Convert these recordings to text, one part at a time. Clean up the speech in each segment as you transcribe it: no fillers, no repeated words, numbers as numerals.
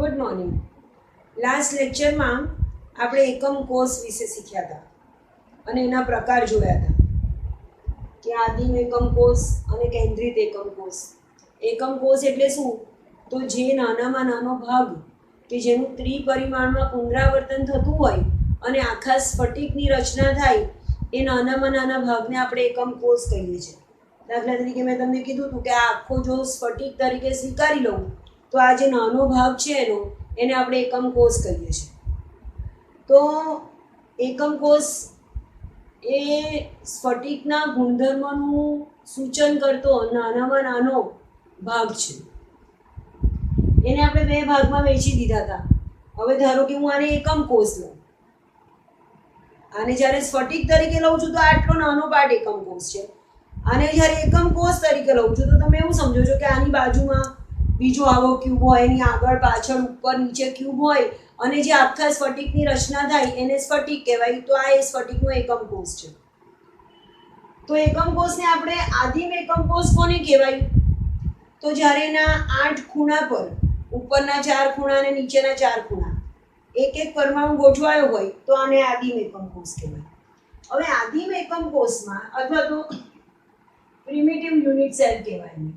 Good morning. Last લેક્ચરમાં આપણે એકમ કોષ વિશે શીખ્યા હતા અને એના પ્રકાર જોયા હતા કે આદિમ એકમ કોષ અને કેન્દ્રિત એકમ કોષ. એકમ કોષ એટલે શું? તો જે નાનામાં નાનો ભાગ કે જેનું ત્રિપરિમાણમાં પુનરાવર્તન થતું હોય અને આખા સ્ફટિકની રચના થાય એ નાનામાં નાના ભાગને આપણે એકમ કોષ કહીએ છીએ. દાખલા તરીકે મેં તમને કીધું હતું કે આ આખો જો સ્ફટિક તરીકે સ્વીકારી લઉં તો આ જે નાનો ભાગ છે એને આપણે એકમ કોષ કહીએ છીએ. તો એકમ કોષ એ સ્ફટિકના ગુણધર્મનું સૂચન કરતો નાનામાં નાનો ભાગ છે. એને આપણે બે ભાગમાં વહેંચી દીધા હતા. હવે ધારો કે હું આને એકમ કોષ લઉં, આને જ્યારે સ્ફટિક તરીકે લઉં છું તો આટલો નાનો પાર્ટ એકમ કોષ છે. આને જ્યારે એકમ કોષ તરીકે લઉં છું તો તમે એવું સમજો છો કે આની બાજુમાં બીજો આવો ક્યુબ હોય, એની આગળ પાછળ ઉપર નીચે ક્યુબ હોય અને જે આખા સ્ફટિકની રચના થાય એને સ્ફટિક કહેવાય. તો આ એ સ્ફટિકનો એકમ કોષ છે. તો એકમ કોષને આપણે આદિમ એકમ કોષ કોને કહેવાય? તો જ્યારે એના 8 ખૂણા પર, ઉપરના 4 ખૂણા અને નીચેના 4 ખૂણા એક એક પરમાણુ ગોઠવાયો હોય તો આને આદિમ એકમ કોષ કહેવાય. હવે આદિમ એકમ કોષમાં અથવા તો પ્રિમિટિવ યુનિટ સેલ કહેવાય,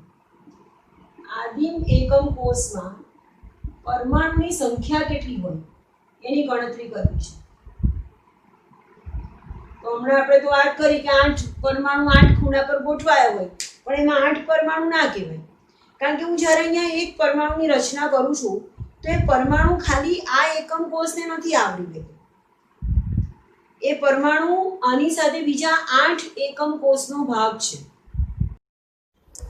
આદિમ એકમ કોષમાં પરમાણુની સંખ્યા કેટલી હોય એની ગણતરી કરવી છે. તો હમણાં આપણે તો વાત કરી કે 8 પરમાણુ 8 ખૂણા પર ગોઠવાયા હોય, પણ એમાં 8 પરમાણુ ના કહેવાય. કારણ કે હું જ્યારે અહીંયા એક પરમાણુની રચના કરું છું તો એ પરમાણુ ખાલી આ એકમ કોષને નથી આવરી લેતો. એ પરમાણુ આની સાથે બીજા 8 એકમ કોષનો ભાગ છે.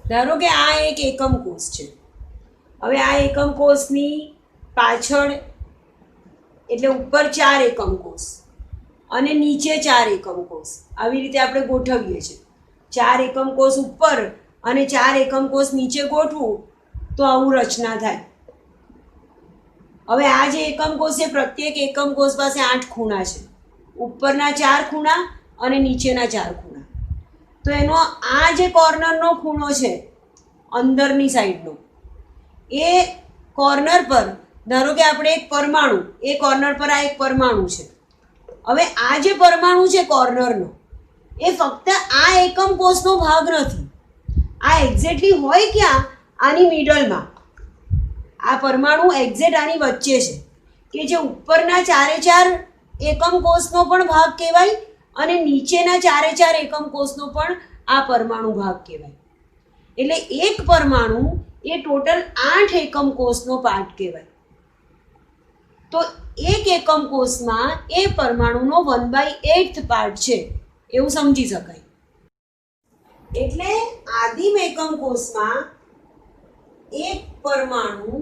ધારો કે આ એક એકમ કોષ છે. હવે આ એકમ કોષની પાછળ એટલે ઉપર 4 એકમ કોષ અને નીચે 4 એકમ કોષ, આવી રીતે આપણે ગોઠવીએ છીએ. 4 એકમ કોષ ઉપર અને 4 એકમ કોષ નીચે ગોઠવું તો આવું રચના થાય. હવે આ જે એકમ કોષ છે, પ્રત્યેક એકમ કોષ પાસે 8 ખૂણા છે, ઉપરના 4 ખૂણા અને નીચેના 4 ખૂણા. તો એનો આ જે કોર્નરનો ખૂણો છે અંદરની સાઈડનો, એ કોર્નર પર ધારો કે આપણે એક પરમાણુ, એ કોર્નર પર આ એક પરમાણુ છે. હવે આ જે પરમાણુ છે કોર્નરનો, એ ફક્ત આ એકમ કોષનો ભાગ નથી. આ એક્ઝેક્ટલી હોય ક્યાં? આની મિડલમાં. આ પરમાણુ એક્ઝેક્ટ આની વચ્ચે છે કે જે ઉપરના 4 એકમ કોષનો પણ ભાગ કહેવાય અને નીચેના 4 એકમ કોષનો પણ આ પરમાણુ ભાગ કહેવાય. એટલે એક પરમાણુ એ ટોટલ 8 એકમ કોષનો પાર્ટ કહેવાય. તો એક એકમ કોષમાં એ પરમાણુનો 1/8 પાર્ટ છે એવું સમજી શકાય. એટલે આદિમ એકમ કોષમાં એક પરમાણુ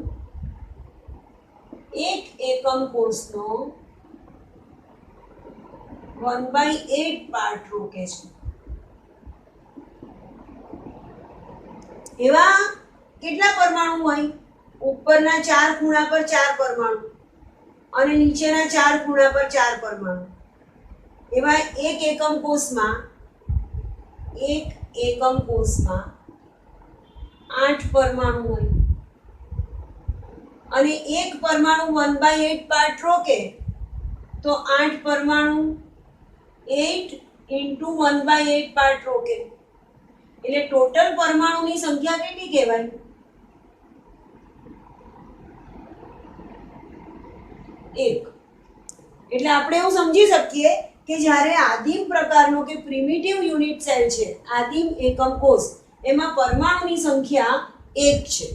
એક એકમ કોષનો 1/8 પાર્ટ રોકે છે. એવા કેટલા પરમાણુ હોય? ઉપરના 4 ખૂણા પર 4 પરમાણુ અને નીચેના 4 ખૂણા પર 4 પરમાણુ. એવા એક એકમ કોષમાં 8 પરમાણુ હોય અને એક પરમાણુ 1/8 પાર્ટ રોકે તો 8 પરમાણુ 8 into 1/8 પાર્ટ રોકે. એટલે ટોટલ પરમાણુની સંખ્યા કેટલી કહેવાય? 1. એટલે આપણે એવું સમજી શકીએ કે જ્યારે આદિમ પ્રકારનો કે પ્રિમિટિવ યુનિટ સેલ છે, આદિમ એકમ કોષ, એમાં પરમાણુની સંખ્યા 1 છે.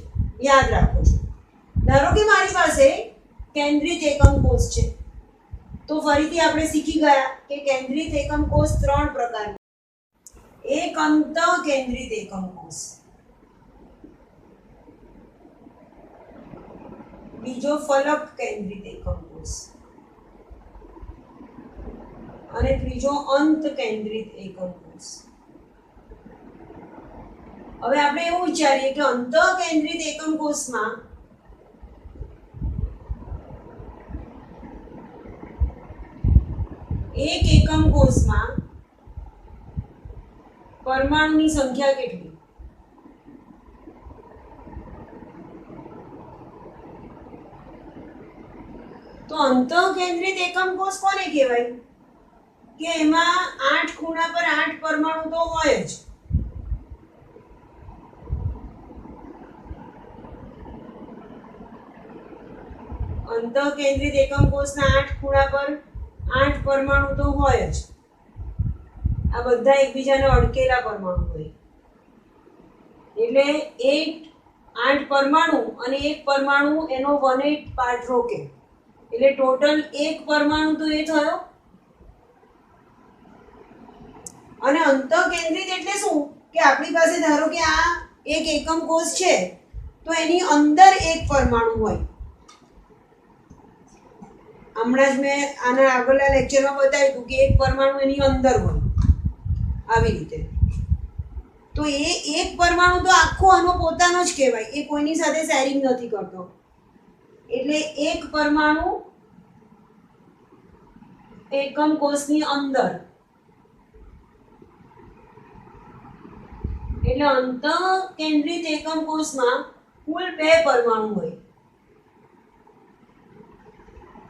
યાદ રાખો છો. ધારો કે મારી પાસે કેન્દ્રિત એકમ કોષ છે, તો ફરીથી આપણે શીખી ગયા કે કેન્દ્રિત એકમ કોષ 3 પ્રકારના. એક અંતઃકેન્દ્રિત એકમ કોષ, બીજો ફલક કેન્દ્રિત એકમ કોષ અને ત્રીજો અંત કેન્દ્રિત એકમ કોષ. હવે આપણે એવું વિચારીએ કે અંતઃકેન્દ્રિત એકમ કોષમાં એક એકમ કોષમાં પરમાણુની સંખ્યા કેટલી? તો અંતઃકેન્દ્રિત એકમ કોષ કોને કહેવાય? કે એમાં 8 ખૂણા પર 8 પરમાણુ તો હોય જ. અંતઃકેન્દ્રિત એકમ કોષના 8 ખૂણા પર 8 પરમાણુ તો હોય જ. આ બધા એકબીજાને અડકેલા પરમાણુ હોય. એટલે 8 પરમાણુ અને એક પરમાણુ એનો 1/8 પાર્ટ રોકે. એટલે ટોટલ એક પરમાણુ તો એ થયો. અને અંતઃકેન્દ્રિત એટલે શું? કે આપણી પાસે ધારો કે આ એક એકમ કોષ છે તો એની અંદર એક પરમાણુ હોય. હમણાં જ મેં આના આગળના લેક્ચરમાં બતાવ્યું હતું કે એક પરમાણુ એની અંદર હોય આવી રીતે. તો એ એક પરમાણુ તો આખો આનો પોતાનો જ કહેવાય, એ કોઈની સાથે શેરિંગ નથી કરતો. એટલે એક પરમાણુ એકમ કોષની અંદર. એટલે અંતઃકેન્દ્રિત એકમ કોષમાં કુલ 2 પરમાણુ હોય.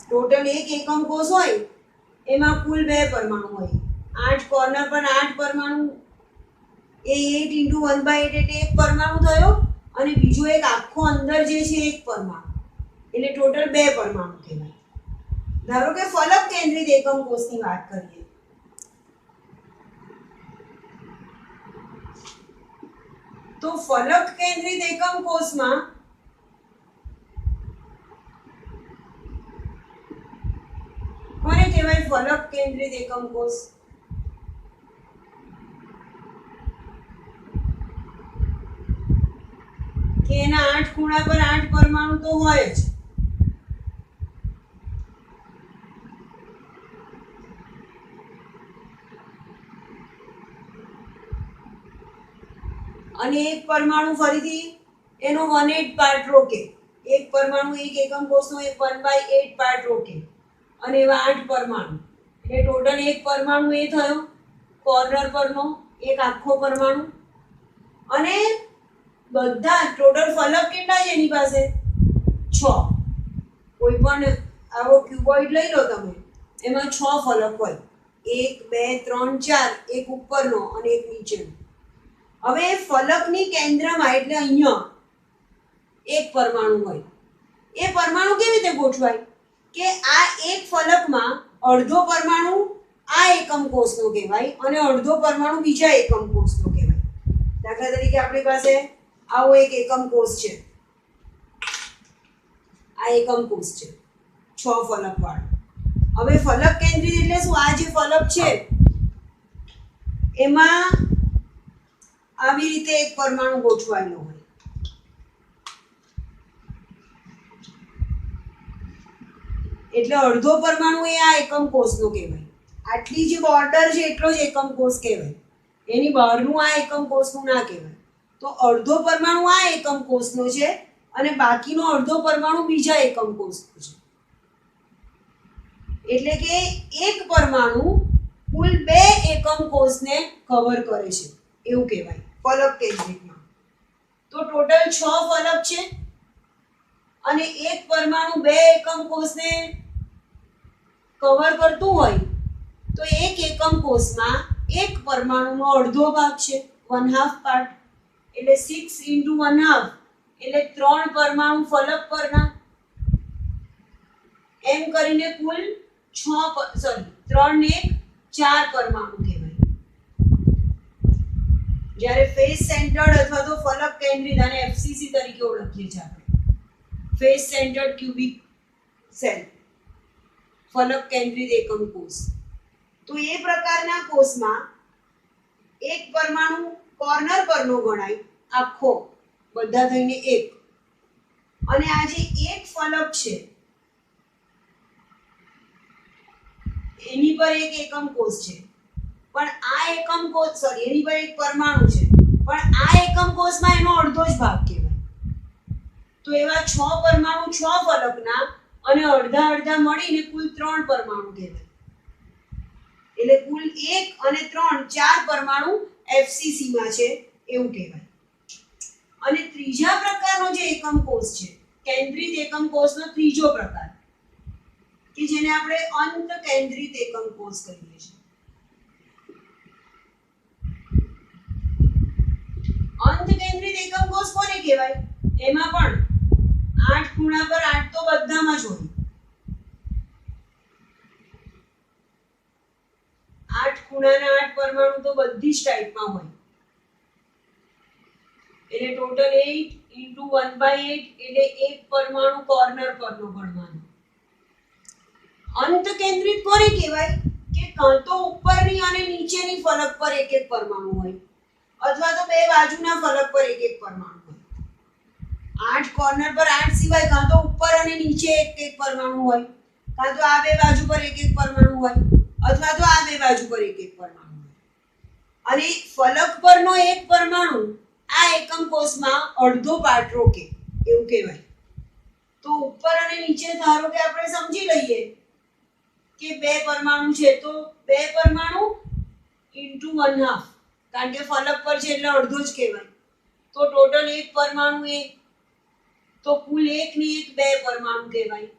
ટોટલ એક એકમ કોષ હોય એમાં કુલ 2 પરમાણુ હોય. 8 કોર્નર પર 8 પરમાણુ, એ 8 × 1/8 એટલે એક પરમાણુ થયો. અને બીજો એક આખો અંદર જે છે એક પરમાણુ, એટલે ટોટલ 2 પરમાણુ કહેવાય. ધારો કે ફલક કેન્દ્રિત એકમ કોષની વાત કરીએ. તો ફલક કેન્દ્રિત એકમ કોષમાં કોને કહેવાય? ફલક કેન્દ્રિત એકમ કોષ. કે એના 8 ખૂણા પર 8 પરમાણુ તો હોય જ. અને એક પરમાણુ ફરીથી એનો 1/8 પાર્ટ રોકે. એક પરમાણુ એક એકમ કોષનો 1/8 પાર્ટ રોકે. અને એવા 8 પરમાણુ, એટલે ટોટલ એક પરમાણુ એ થયો કોર્નર પરનો એક આખો પરમાણુ. અને બધા ટોટલ ફલક કેટલા છે એની પાસે? 6. કોઈ પણ આવો ક્યુબોઇડ લઈ લો તમે, એમાં 6 ફલક હોય. 1 2 3 4, એક ઉપરનો અને એક નીચેનો. હવે ફલકની કેન્દ્રમાં એટલે અહીંયા એક પરમાણુ હોય. એ પરમાણુ કેવી રીતે ગોઠવાય? કે આ એક ફલકમાં અડધો પરમાણુ આ એકમ કોષનો કહેવાય અને અડધો પરમાણુ બીજા એકમ કોષનો કહેવાય. દાખલા તરીકે આપણી પાસે આવો એક એકમ કોષ છે. આ એકમ કોષ છે 6 ફલક વાળો. હવે ફલક કેન્દ્રિત એટલે શું? આ જે ફલક છે એમાં આવી રીતે એક પરમાણુ ગોઠવાયેલો હોય. એટલે અડધો પરમાણુ એ આ એકમ કોષનો કહેવાય. આટલી જે બોર્ડર છે એટલો જ એકમ કોષ કહેવાય. એની બહારનું આ એકમ કોષનું ના કહેવાય. તો અડધો પરમાણુ આ એકમ કોષનો છે અને બાકીનો અડધો પરમાણુ બીજા એકમ કોષનો છે. એટલે કે એક પરમાણુ કુલ 2 એકમ કોષને કવર કરે છે એવું કહેવાય ફલક કેન્દ્રિતમાં. તો ટોટલ 6 ફલક છે અને એક પરમાણુ 2 એકમ કોષને કવર કરતું હોય તો એક એકમ કોષમાં એક પરમાણુનો અડધો ભાગ છે, 1/2 પાર્ટ. એટલે 6 × 1/2 એટલે 3 પરમાણુ ફલક પરના. એમ કરીને કુલ 3 ને 4 પરમાણુ કહેવાય. જ્યારે ફેસ સેન્ટર્ડ અથવા તો ફલક કેન્દ્રિત, આને FCC તરીકે ઓળખીએ છીએ આપણે, ફેસ સેન્ટર્ડ ક્યુબિક સેલ, ફલક કેન્દ્રિત એકમ કોષ. તો એ પ્રકારના કોષમાં એક પરમાણુ કોર્નર પરનો ગણાય આખો, બધા થઈને એક. અને આ જે એક ફલક છે એની પર એક એકમ કોષ છે, પણ આ એકમ કોષ એની પર એક પરમાણુ છે, પણ આ એકમ કોષમાં એનો અડધો જ ભાગ કહેવાય. તો એવા 6 પરમાણુ 6 ફલકના અને અડધા અડધા મળીને કુલ 3 પરમાણુ કહેવાય. એટલે કુલ 1 અને 3 4 પરમાણુ FCC માં છે એવું કહેવાય. અને ત્રીજા પ્રકારનો જે એકમ કોષ છે, કેન્દ્રિત એકમ કોષનો ત્રીજો પ્રકાર, કે જેને આપણે અંત કેન્દ્રિત એકમ કોષ કહીએ છીએ. અંત કેન્દ્રિત એકમ કોષ કોને કહેવાય? એમાં પણ 8 ખૂણા પર 8 તો બધામાં જ હોય. 8 ખૂણાના 8 પરમાણુ તો બધી જ ટાઈપમાં હોય. એટલે ટોટલ 8 into 1/8 એટલે એક પરમાણુ કોર્નર પરનો ગણવાનો. અંત કેન્દ્રિત કોને કહેવાય? કે કાં તો ઉપરની અને નીચેની ફલક પર એક એક પરમાણુ હોય અથવા તો બે બાજુના ફલક પર એક એક પરમાણુ હોય. 8 કોર્નર પર 8 સિવાય કાં તો ઉપર અને નીચે એક એક પરમાણુ હોય, કાં તો આ બે બાજુ પર એક એક પરમાણુ હોય અથવા તો આ બે બાજુ પર એક એક પરમાણુ હોય. અને ફલક પરનો એક પરમાણુ આ એકમ કોષમાં અડધો પાર્ટ રોકે એવું કહેવાય. તો ઉપર અને નીચે ધારો કે આપણે સમજી લઈએ કે બે પરમાણુ છે તો બે પરમાણુ into 1/2, કારણ કે ફલક પર છે એટલે અડધો જ કહેવાય. તો ટોટલ એક પરમાણુ એક, તો કુલ એક ને એક બે પરમાણુ કહેવાય.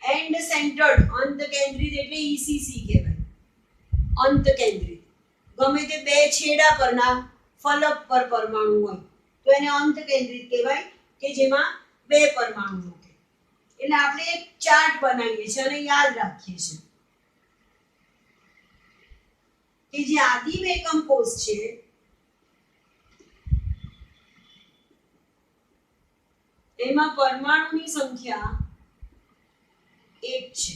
એન્ડ સેન્ટર્ડ અંત કેન્દ્રિત એટલે ECC કહેવાય. અંત કેન્દ્રિત ગમે તે બે છેડા પરના ફલક પર પરમાણુ હોય તો એને અંત કેન્દ્રિત કહેવાય કે જેમાં બે પરમાણુ હોય. એટલે આપણે એક ચાર્ટ બનાવીએ છીએ અને યાદ રાખીએ છીએ કે જે આદિમ એકમ કોષ છે એમાં પરમાણુની સંખ્યા 1 છે.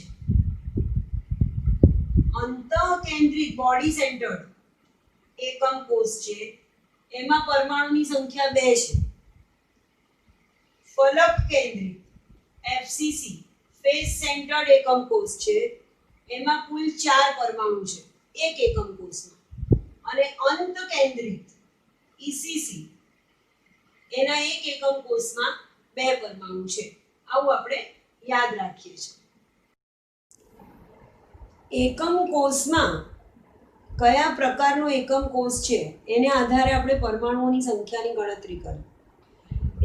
અંત કેન્દ્રિત બોડી સેન્ટર્ડ એકમ કોષ છે એમાં પરમાણુની સંખ્યા 2 છે. ફલક કેન્દ્રિત FCC ફેસ સેન્ટર્ડ એકમ કોષ છે એમાં કુલ 4 પરમાણુ છે એક એકમ કોષમાં. અને અંત કેન્દ્રિત ECC એના એક એકમ કોષમાં 2 પરમાણુ છે. આવું આપણે યાદ રાખીએ છીએ. એકમ કોષમાં કયા પ્રકારનો એકમ કોષ છે એને આધારે આપણે પરમાણુઓની સંખ્યાની ગણતરી કરી.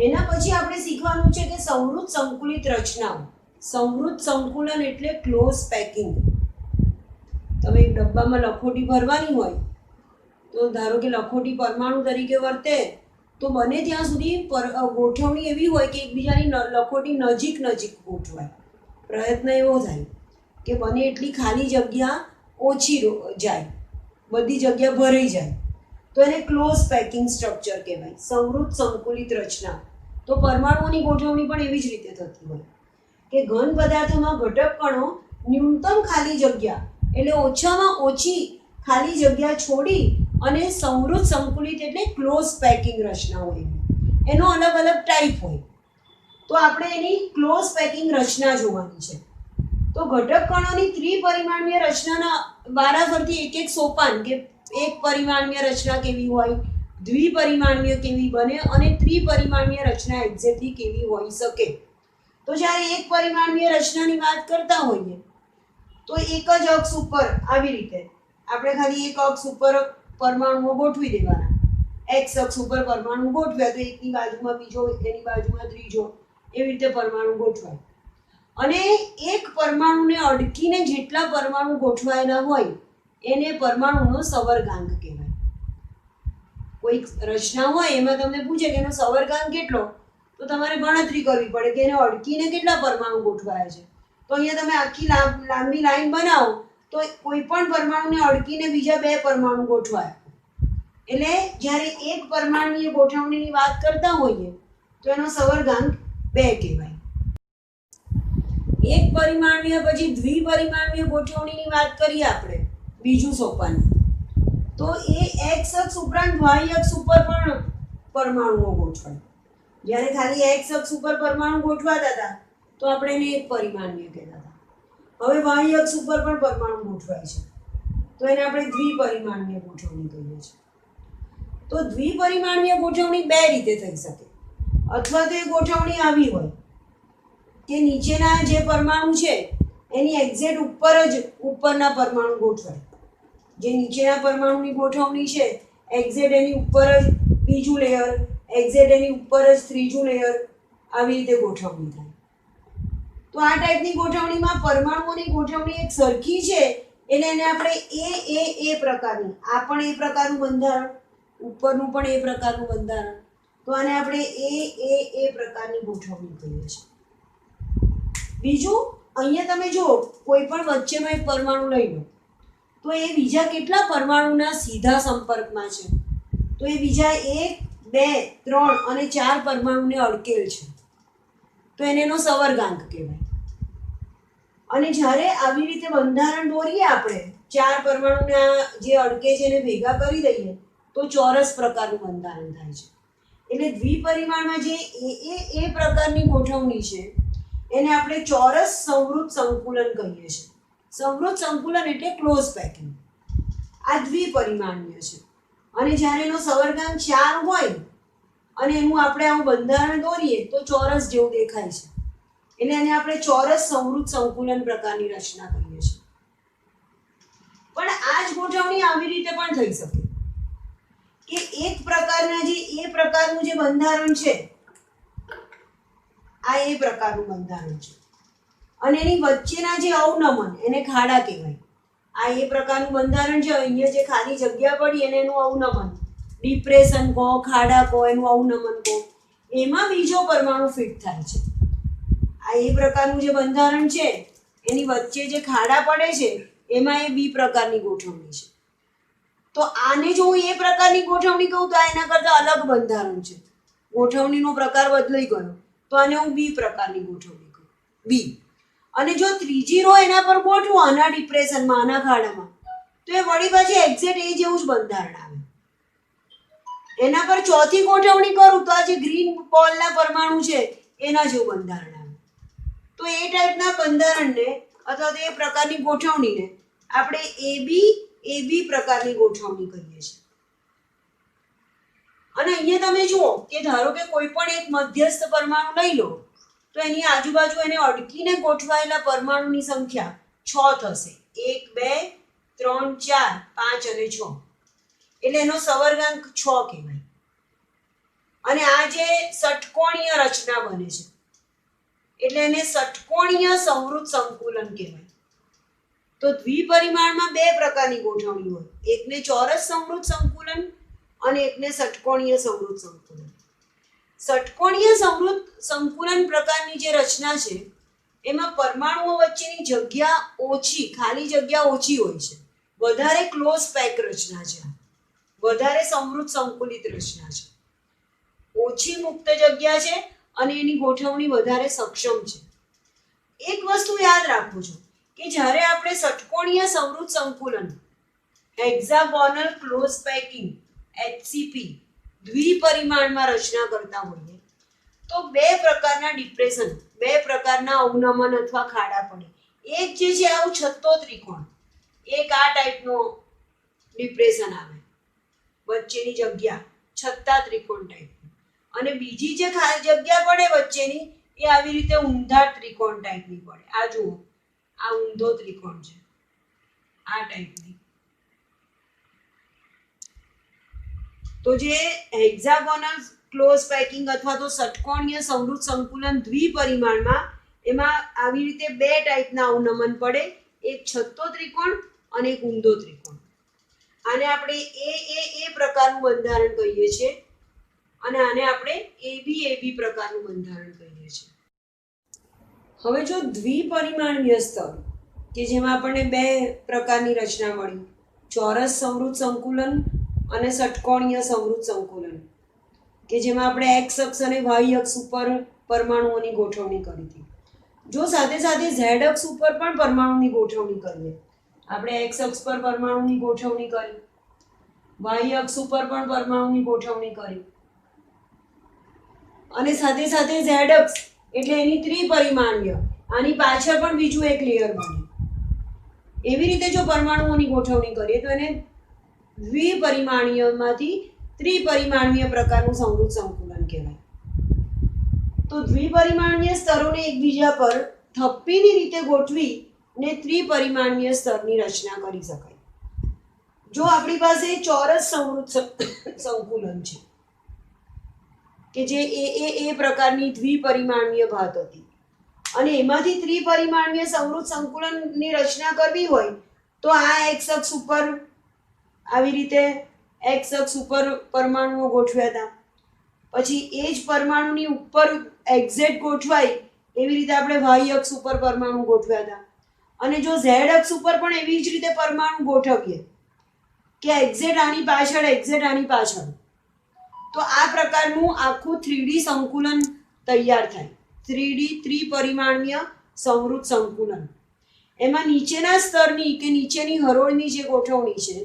એના પછી આપણે શીખવાનું છે કે સંવૃત સંકુલિત રચનાઓ. સંવૃત સંકુલન એટલે ક્લોઝ પેકિંગ. તમે એક ડબ્બામાં લખોટી ભરવાની હોય તો ધારો કે લખોટી પરમાણુ તરીકે વર્તે તો બને ત્યાં સુધી ગોઠવણી એવી હોય કે એકબીજાની લખોટી નજીક નજીક ગોઠવાય. પ્રયત્ન એવો થાય કે બને એટલી ખાલી જગ્યા ઓછી જાય, બધી જગ્યા ભરાઈ જાય. તો એને ક્લોઝ પેકિંગ સ્ટ્રક્ચર કહેવાય, સંવૃત સંકુલિત રચના. તો પરમાણુઓની ગોઠવણી પણ એવી જ રીતે થતી હોય કે ઘન પદાર્થોમાં ઘટક કણો ન્યૂનતમ ખાલી જગ્યા એટલે ઓછામાં ઓછી ખાલી જગ્યા છોડી અને સંવૃત સંકુલિત એટલે ક્લોઝ પેકિંગ રચના હોય. એનો અલગ અલગ ટાઈપ હોય. તો આપણે એની ક્લોઝ પેકિંગ રચના જોવાની છે. તો ઘટક કણોની ત્રિપરિમાણીય રચનાના વારાફરતી એક એક સોપાન કે એક પરિમાણીય રચના કેવી હોય, દ્વિપરિમાણીય કેવી બને અને ત્રિપરિમાણીય રચના એક્ઝેક્ટલી કેવી હોઈ શકે. તો જ્યારે એક પરિમાણીય રચનાની વાત કરતા હોઈએ તો એક જ અક્ષ ઉપર આવી રીતે આપણે ખાલી એક અક્ષ ઉપર પરમાણુઓ ગોઠવી દેવાના. એક્સ અક્ષ ઉપર પરમાણુ ગોઠવ્યા તો એકની બાજુમાં બીજો, એની બાજુમાં ત્રીજો, એવી રીતે પરમાણુ ગોઠવાય. અને એક પરમાણુને અડકીને જેટલા પરમાણુ ગોઠવાયેલા હોય એને પરમાણુનો સવર્ગાંક કહેવાય. કોઈ રચના હોય એમાં તમને પૂછે કે એનો સવર્ગાંક કેટલો, તો તમારે ગણતરી કરવી પડે કે એને અડકીને કેટલા પરમાણુ ગોઠવાયા છે. તો અહીંયા તમે આખી લાંબી લાઈન બનાવો તો કોઈ પણ પરમાણુને અડકીને બીજા 2 પરમાણુ ગોઠવાય. એટલે જ્યારે એક પરમાણુની ગોઠવણીની વાત કરતા હોઈએ તો એનો સવર્ગાંક 2 કહેવાય. એક પરિમાણીય પછી દ્વિપરિમાણીય ગોઠવણીની વાત કરીએ આપણે બીજું સોપાન, તો એ એક્સ અક્ષ ઉપરાંત વાય અક્ષ ઉપર પણ પરમાણુઓ ગોઠવાય. જ્યારે ખાલી એક્સ અક્ષ ઉપર પરમાણુ ગોઠવાતા હતા તો આપણે એને એક પરિમાણીય કહેતા હતા. હવે વાય અક્ષ ઉપર પણ પરમાણુ ગોઠવાય છે તો એને આપણે દ્વિપરિમાણીય ગોઠવણી કહીએ છીએ. તો દ્વિપરિમાણીય ગોઠવણી 2 રીતે થઈ શકે. અથવા તો એ ગોઠવણી આવી હોય કે નીચેના જે પરમાણુ છે એની એક્ઝેક્ટ ઉપર જ ઉપરના પરમાણુ ગોઠવાય. જે નીચેના પરમાણુની ગોઠવણી છે એક્ઝેક્ટ એની ઉપર જ બીજું લેયર, એક્ઝેક્ટ એની ઉપર જ ત્રીજું લેયર, આવી રીતે ગોઠવણી થાય. તો આ ટાઈપની ગોઠવણીમાં પરમાણુઓની ગોઠવણી એક સરખી છે એટલે એને આપણે એ પ્રકારની, આ પણ એ પ્રકારનું બંધારણ, ઉપરનું પણ એ પ્રકારનું બંધારણ, તો આને આપણે એ પ્રકારની ગોઠવણી કહીએ છીએ. બીજું અહીંયા તમે જો કોઈ પણ વચ્ચેનો એક પરમાણુ લઈ લો તો એ બીજા કેટલા પરમાણુના સીધા સંપર્કમાં છે? તો એ બીજા 1, 2, 3 અને 4 પરમાણુને અડકેલ છે, તો એનો સવર્ગાંક કહેવાય. અને જ્યારે આવી રીતે બંધારણ દોરીએ આપણે, 4 પરમાણુના જે અડકે છે એને ભેગા કરી દઈએ તો ચોરસ પ્રકારનું બંધારણ થાય છે. એટલે દ્વિપરિમાણમાં જે એ પ્રકારની ગોઠવણી છે એને આપણે ચોરસ સંવૃત સંકુલન કહીએ છીએ. સંવૃત સંકુલન એટલે ક્લોઝ પેકિંગ. આ દ્વિપરિમાણીય છે અને જ્યારે એનો સવર્ગાંક 4 હોય અને એનું આપણે આવું બંધારણ દોરીએ તો ચોરસ જેવું દેખાય છે, એટલે એને આપણે ચોરસ સંવૃત સંકુલન પ્રકારની રચના કહીએ છીએ. પણ આ જ ગોઠવણી આવી રીતે પણ થઈ શકે કે એક પ્રકારના જે એ પ્રકારનું જે બંધારણ છે, આ એ પ્રકારનું બંધારણ છે અને એની વચ્ચેના જે અવનમન એને ખાડા કહેવાય. આ એ પ્રકારનું બંધારણ છે, અહીંયા જે ખાલી જગ્યા પડી એને એનું અવનમન, ડિપ્રેશન કહો, ખાડા કહો, એનું અવનમન કહો, એમાં બીજો પરમાણુ ફિટ થાય છે. આ એ પ્રકારનું જે બંધારણ છે એની વચ્ચે જે ખાડા પડે છે એમાં એ બી પ્રકારની ગોઠવણી છે. તો આને જો હું એ પ્રકારની ગોઠવણી કહું તો આ એના કરતાં અલગ બંધારણ છે, ગોઠવણીનો પ્રકાર બદલાઈ ગયો, તો આને હું બી પ્રકારની ગોઠવણી કહું, બી. અને જો ત્રીજી રો એના પર ગોઠવું આના ડિપ્રેશનમાં, આના ખાડામાં, તો એ વળી પાછી એક્ઝેક્ટ એ જેવું જ બંધારણ આવે. એના પર ચોથી ગોઠવણી કરું તો આ જે ગ્રીન બોલના પરમાણુ છે એના જેવું બંધારણ આવે. તો એ ટાઈપના બંધારણને અથવા તો એ પ્રકારની ગોઠવણીને આપણે એબી પ્રકારની ગોઠવણી કહીએ છીએ. અને અહીંયા તમે જુઓ કે ધારો કે કોઈ પણ એક મધ્યસ્થ પરમાણુ લઈ લો તો એની આજુબાજુ એને અડકીને ગોઠવાયેલા પરમાણુની સંખ્યા 6 થશે. 1, 2, 3, 4, 5 અને 6, એટલે એનો સવર્ગાંક 6 કહેવાય. અને આ જે ષટકોણીય રચના બને છે એટલે એને ષટકોણીય સંવૃત સંકુલન કહેવાય. તો દ્વિપરિમાણમાં બે પ્રકારની ગોઠવણી હોય, એકને ચોરસ સંવૃત સંકુલન અને એકને ષટકોણીય સંવૃત સંકુલન. ષટકોણીય સંવૃત સંકુલન પ્રકારની જે રચના છે એમાં પરમાણુઓ વચ્ચેની જગ્યા ઓછી, ખાલી જગ્યા ઓછી હોય છે, વધારે ક્લોઝ પેક રચના છે, વધારે સંવૃત સંકુલિત રચના છે, ઓછી મુક્ત જગ્યા છે અને એની ગોઠવણી વધારે સક્ષમ છે. એક વસ્તુ યાદ રાખો છો કે જ્યારે આપણે ષટકોણીય સંવૃત સંકુલન, હેક્ઝાગોનલ ક્લોઝ પેકિંગ HCP દ્વિપરિમાણમાં રચના કરતા હોઈએ તો બે પ્રકારના ડિપ્રેશન, બે પ્રકારના અવનમન અથવા ખાડા પડે. એક જે છે આવું છત્તો ત્રિકોણ, એક આ ટાઈપનો ડિપ્રેશન આવે, વચ્ચેની જગ્યા છત્તા ત્રિકોણ ટાઈપની, અને બીજી જે જગ્યા પડે વચ્ચેની એ આવી રીતે ઊંધા ત્રિકોણ ટાઈપની પડે. આ જુઓ, આ ઊંધો ત્રિકોણ છે, આ ટાઈપની. તો જે હેક્ઝાગોનલ ક્લોઝ પેકિંગ અથવા તો ષટકોણીય સંવૃત સંકુલન દ્વિપરિમાણમાં એમાં આવી રીતે બે ટાઈપના અવનમન પડે, એક છત્તો ત્રિકોણ અને એક ઊંધો ત્રિકોણ. આને આપણે એ પ્રકારનું બંધારણ કહીએ છીએ અને આને આપણે એબી પ્રકારનું બંધારણ કહીએ છીએ. હવે જો દ્વિપરિમાણીય સ્તર કે જેમાં આપણને બે પ્રકારની રચના મળી, ચોરસ સંવૃત સંકુલન અને ષટકોણીય સંવૃત સંકુલન, કે જેમાં આપણે એક્સ અક્ષ અને વાય અક્ષ ઉપર પરમાણુઓની ગોઠવણી કરી હતી. જો સાથે સાથે ઝેડ અક્ષ ઉપર પણ પરમાણુની ગોઠવણી કરીએ, આપણે એક્સ અક્ષ પર પરમાણુની ગોઠવણી કરી, વાય અક્ષ ઉપર પણ પરમાણુની ગોઠવણી કરી અને સાથે સાથે ઝેડ અક્ષ એટલે એની ત્રિપરિમાણીય, આની પાછળ પણ બીજું એક લેયર બને, એવી રીતે જો પરમાણુઓની ગોઠવણી કરીએ તો એને દ્વિપરિમાણીયમાંથી ત્રિપરિમાણીય પ્રકારનું સંવૃત સંકુલન કહેવાય. તો દ્વિપરિમાણીય સ્તરોને એકબીજા પર થપ્પીની રીતે ગોઠવીને ત્રિપરિમાણીય સ્તરની રચના કરી શકાય. જો આપણી પાસે ચોરસ સંવૃત સંકુલન છે કે જે એ પ્રકારની દ્વિપરિમાણીય ભાત હતી અને એમાંથી ત્રિપરિમાણીય સમૃદ્ધ સંકુલનની રચના કરવી હોય તો આ એક્સ અક્ષ ઉપર આવી રીતે એક્સ અક્ષ ઉપર પરમાણુઓ ગોઠવ્યા હતા. પછી એ જ પરમાણુની ઉપર એક્ઝેક્ટ ગોઠવાય એવી રીતે આપણે વાય અક્ષ ઉપર પરમાણુ ગોઠવ્યા હતા. અને જો ઝેડ અક્ષ ઉપર પણ એવી જ રીતે પરમાણુ ગોઠવીએ કે એક્ઝેક્ટ આની પાછળ એક્ઝેક્ટ આની પાછળ, તો આ પ્રકારનું આખું 3D સંકુલન તૈયાર થાય. 3D ત્રિપરિમાણીય સમૃદ્ધ સંકુલન. એમાં નીચેના સ્તરની કે નીચેની હરોળની જે ગોઠવણી છે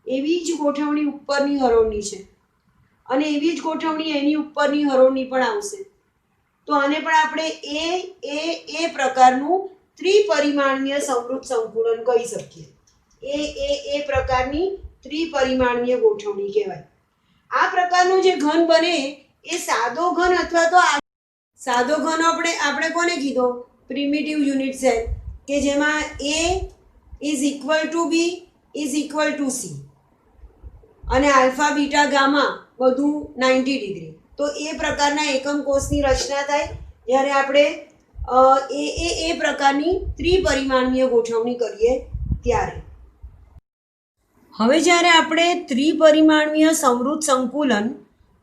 એવી જ ગોઠવણી ઉપરની હરોળની છે અને એવી જ ગોઠવણી એની ઉપરની હરોળની પણ આવશે. તો આને પણ આપણે એ પ્રકારનું ત્રિપરિમાણીય સમૃદ્ધ સંકુલન કહી શકીએ. એ પ્રકારની ત્રિપરિમાણીય ગોઠવણી કહેવાય. આ પ્રકારનો જે ઘન બને એ સાદો ઘન અથવા તો સાદો ઘન આપણે કોને કીધો? પ્રિમિટિવ યુનિટ સેલ, કે જેમાં A is equal to B is equal to C અને આલ્ફા બીટા ગામા બધું 90 ડિગ્રી. તો એ પ્રકારના એકમ કોષની રચના થાય જ્યારે આપણે એ પ્રકારની ત્રિપરિમાણીય ગોઠવણી કરીએ ત્યારે. હવે જ્યારે આપણે ત્રિપરિમાણીય સમૃદ્ધ સંકુલન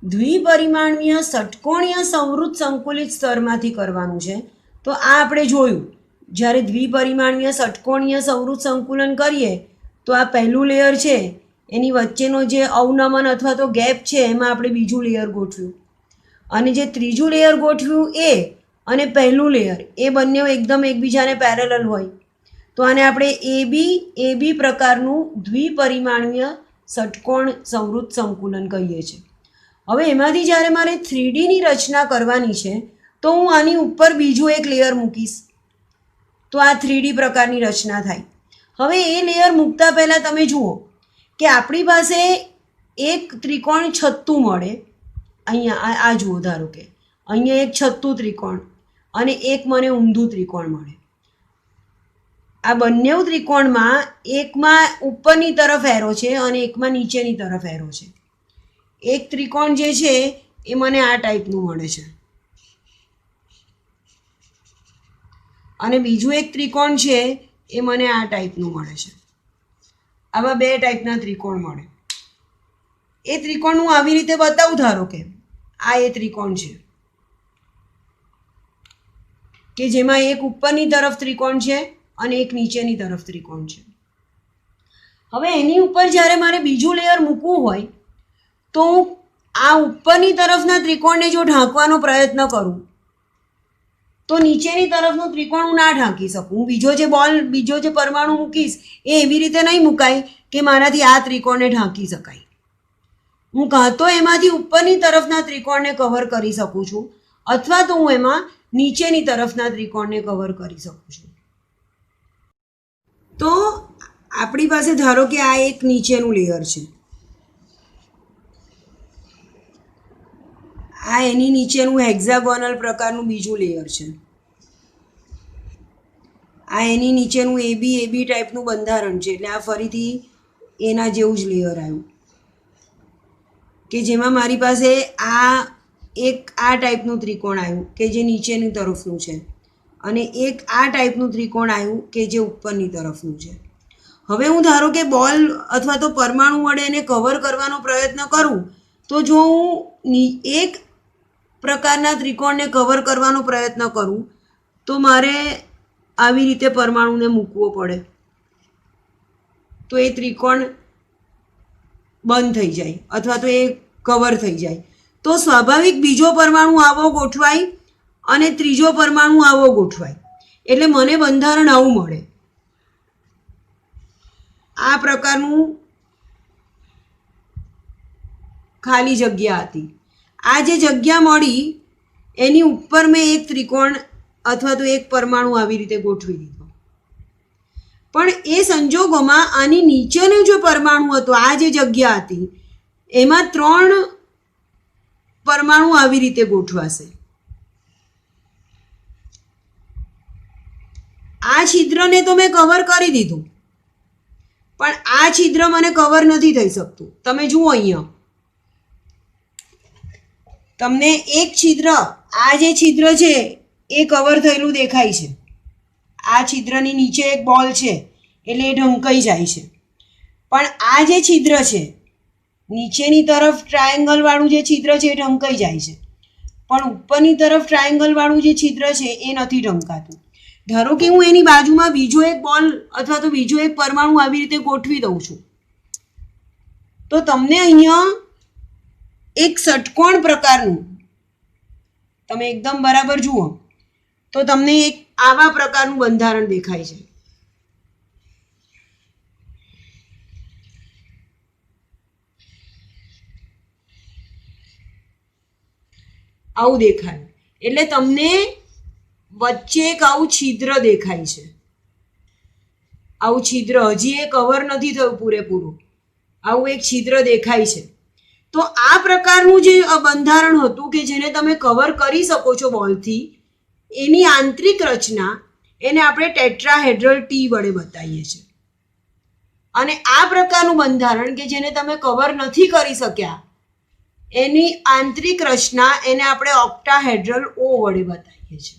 દ્વિપરિમાણીય ષટકોણીય સમૃદ્ધ સંકુલિત સ્તરમાંથી કરવાનું છે, તો આ આપણે જોયું. જ્યારે દ્વિપરિમાણીય ષટકોણીય સમૃદ્ધ સંકુલન કરીએ તો આ પહેલું લેયર છે, એની વચ્ચેનો જે અવનમન અથવા તો ગેપ છે એમાં આપણે બીજું લેયર ગોઠવ્યું. અને જે ત્રીજું લેયર ગોઠવ્યું એ અને પહેલું લેયર એ બંને એકદમ એકબીજાને પેરેલલ હોય, તો આને આપણે એબી પ્રકારનું દ્વિપરિમાણીય ષટકોણ સમૃદ્ધ સંકુલન કહીએ છીએ. હવે એમાંથી જ્યારે મારે 3Dની રચના કરવાની છે તો હું આની ઉપર બીજું એક લેયર મૂકીશ તો આ 3D પ્રકારની રચના થાય. હવે એ લેયર મૂકતા પહેલાં તમે જુઓ કે આપણી પાસે એક ત્રિકોણ છત્તું મળે. અહીંયા આ જુઓ, ધારો કે અહીંયા એક છત્તું ત્રિકોણ અને એક મને ઊંધું ત્રિકોણ મળે. આ બંને ત્રિકોણમાં એકમાં ઉપરની તરફ એરો છે અને એકમાં નીચેની તરફ એરો છે. એક ત્રિકોણ જે છે એ મને આ ટાઈપનું મળે છે અને બીજું એક ત્રિકોણ છે એ મને આ ટાઈપનું મળે છે. આવા બે ટાઈપના ત્રિકોણ મળે. એ ત્રિકોણ હું આવી રીતે બતાવું. ધારો કે આ એ ત્રિકોણ છે કે જેમાં એક ઉપરની તરફ ત્રિકોણ છે અને એક નીચેની તરફ ત્રિકોણ છે. હવે એની ઉપર જ્યારે મારે બીજું લેયર મૂકવું હોય તો આ ઉપરની તરફના ત્રિકોણને જો ઢાંકવાનો પ્રયત્ન કરું તો નીચેની તરફનું ત્રિકોણ હું ના ઢાંકી શકું. બીજો જે પરમાણુ મૂકીશ એ એવી રીતે નહીં મુકાય કે મારાથી આ ત્રિકોણને ઢાંકી શકાય. હું કાં તો એમાંથી ઉપરની તરફના ત્રિકોણને કવર કરી શકું છું અથવા તો હું એમાં નીચેની તરફના ત્રિકોણને કવર કરી શકું છું. તો આપણી પાસે ધારો કે આ એક નીચેનું લેયર છે, આ એની નીચેનું હેક્ઝાગોનલ પ્રકારનું બીજું લેયર છે, આ એની નીચેનું એબી ટાઈપનું બંધારણ છે. એટલે આ ફરીથી એના જેવું જ લેયર આવ્યું કે જેમાં મારી પાસે આ ટાઈપનું ત્રિકોણ આવ્યું કે જે નીચેની તરફનું છે અને એક આ ટાઈપનું ત્રિકોણ આવ્યું કે જે ઉપરની તરફનું છે. હવે હું ધારો કે બોલ અથવા તો પરમાણુ વડે એને કવર કરવાનો પ્રયત્ન કરું તો જો હું એક પ્રકારના ત્રિકોણને કવર કરવાનો પ્રયત્ન કરું તો મારે આવી રીતે પરમાણુને મૂકવો પડે, તો એ ત્રિકોણ બંધ થઈ જાય અથવા તો એ કવર થઈ જાય. તો સ્વાભાવિક બીજો પરમાણુ આવો ગોઠવાય અને ત્રીજો પરમાણુ આવો ગોઠવાય, એટલે મને બંધારણ આવું મળે. આ પ્રકારનું ખાલી જગ્યા હતી. આ જે જગ્યા મળી એની ઉપર મેં એક ત્રિકોણ અથવા તો એક પરમાણુ આવી રીતે ગોઠવી દીધો. પણ એ સંજોગોમાં આની નીચેનો જો પરમાણુ હતો, આ જે જગ્યા હતી એમાં 3 પરમાણુ આવી રીતે ગોઠવાશે. આ છિદ્રને તો મેં કવર કરી દીધું પણ આ છિદ્ર મને કવર નથી થઈ શકતું. તમે જુઓ અહીંયા તમને એક છિદ્ર, આ જે છિદ્ર છે એ કવર થયેલું દેખાય છે. આ છિદ્રની નીચે એક બોલ છે એટલે એ ઢંકાઈ જાય છે. પણ આ જે છિદ્ર છે નીચેની તરફ ટ્રાયેંગલવાળું જે છિદ્ર છે એ ઢંકાઈ જાય છે, પણ ઉપરની તરફ ટ્રાયેંગલવાળું જે છિદ્ર છે એ નથી ઢંકાતું. ધારો કે હું એની બાજુમાં બીજો એક બોલ અથવા તો બીજો એક પરમાણુ આવી રીતે ગોઠવી દઉં છું, તો તમને અહીંયા એક ષટકોણ પ્રકારનું, તમે એકદમ બરાબર જુઓ તો તમને એક આવા પ્રકારનું બંધારણ દેખાય છે. આવું દેખાય એટલે તમને વચ્ચે એક આવું છિદ્ર દેખાય છે. આવું છિદ્ર હજી એ કવર નથી થયું પૂરેપૂરું, આવું એક છિદ્ર દેખાય છે. તો આ પ્રકારનું જે બંધારણ હતું કે જેને તમે કવર કરી શકો છો બોલથી, એની આંતરિક રચના એને આપણે ટેટ્રાહેડ્રલ ટી વડે બતાવીએ છીએ. અને આ પ્રકારનું બંધારણ કે જેને તમે કવર નથી કરી શક્યા, એની આંતરિક રચના એને આપણે ઓક્ટાહેડ્રલ ઓ વડે બતાવીએ છીએ.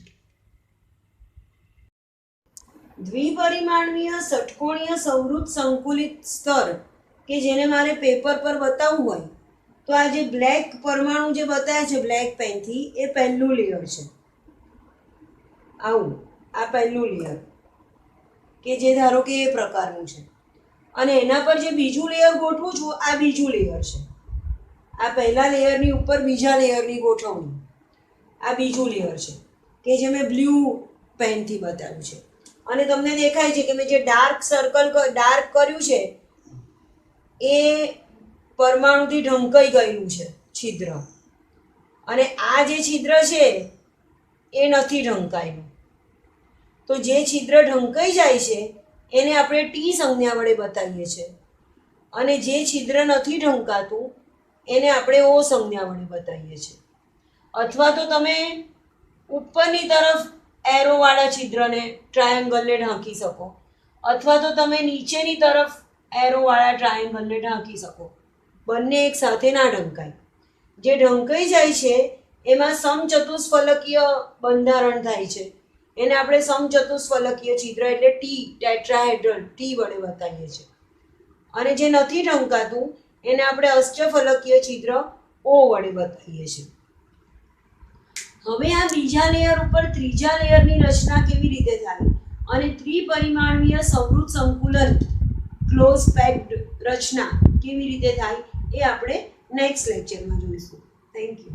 દ્વિપરિમાણીય ષટકોણીય સંવૃત સંકુલિત સ્તર કે જેને મારે પેપર પર બતાવવું હોય તો આ જે બ્લેક પરમાણુ જે બતાવ્યા છે બ્લેક પેનથી, એ પહેલું લેયર છે. આવું આ પહેલું લેયર કે જે ધારો કે એ પ્રકારનું છે, અને એના પર જે બીજું લેયર ગોઠવું છું આ બીજું લેયર છે. આ પહેલા લેયરની ઉપર બીજા લેયરની ગોઠવણી, આ બીજું લેયર છે કે જે મેં બ્લુ પેનથી બતાવ્યું છે. અને તમને દેખાય છે કે મેં જે ડાર્ક સર્કલ ડાર્ક કર્યું છે એ પરમાણુથી ઢંકાઈ ગયેલું છે છિદ્ર, અને આ જે છિદ્ર છે એ નથી ઢંકાયેલું. તો જે છિદ્ર ઢંકાઈ જાય છે એને આપણે ટી સંજ્ઞા વડે બતાવીએ છીએ, અને જે છિદ્ર નથી ઢંકાતું એને આપણે ઓ સંજ્ઞા વડે બતાવીએ છીએ. અથવા તો તમે ઉપરની તરફ એરોવાળા છિદ્રને ટ્રાયેંગલને ઢાંકી શકો, અથવા તો તમે નીચેની તરફ એરોવાળા ટ્રાયેંગલને ઢાંકી શકો. બંને એક સાથે ના ઢંકાય. જે ઢંકાઈ જાય છે એમાં સમચતુષ્ફલકીય બંધારણ થાય છે, એને આપણે સમચતુષ્ફલકીય છિદ્ર એટલે ટી ટેટ્રાહેડ્રલ ટી વડે બતાવીએ છીએ. અને જે નથી ઢંકાતું એને આપણે અષ્ટફલકીય છિદ્ર ઓ વડે બતાવીએ છીએ. હવે આ બીજા લેયર ઉપર ત્રીજા લેયરની રચના કેવી રીતે થાય અને ત્રિપરિમાણીય સંવૃત સંકુલન ક્લોઝ પેક્ડ રચના કેવી રીતે થાય એ આપણે નેક્સ્ટ લેક્ચરમાં જોઈશું. Thank you.